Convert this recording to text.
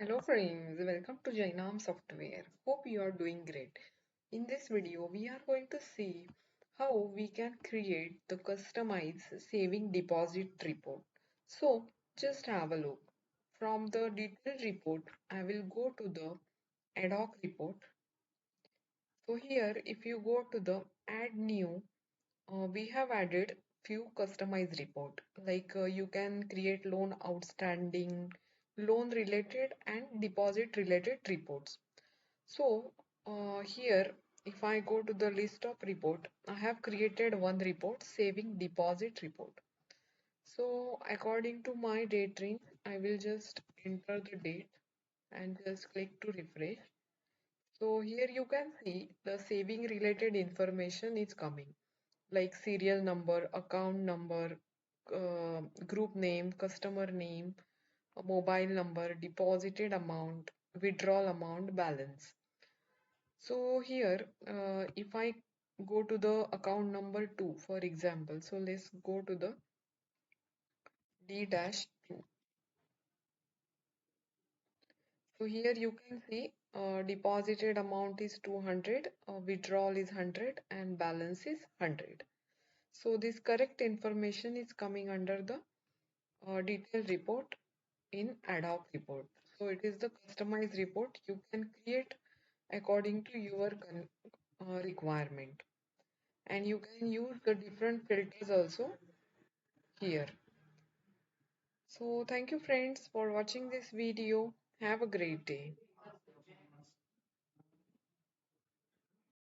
Hello friends, welcome to Jainam Software. Hope you are doing great. In this video, we are going to see how we can create the customized saving deposit report. So just have a look. From the detailed report, I will go to the ADOC report. So here, if you go to the add new, we have added few customized report you can create loan outstanding, loan related and deposit related reports. So here if I go to the list of report, I have created one report, saving deposit report. So according to my date range, I will just enter the date and just click to refresh. So here you can see the saving related information is coming, like serial number, account number, group name, customer name, a mobile number, deposited amount, withdrawal amount, balance. So here, if I go to the account number 2, for example, so let's go to the D-2. So here you can see deposited amount is 200, withdrawal is 100, and balance is 100. So this correct information is coming under the detailed report in ADOC report. So it is the customized report you can create according to your requirement, and you can use the different filters also here. So thank you friends for watching this video. Have a great day.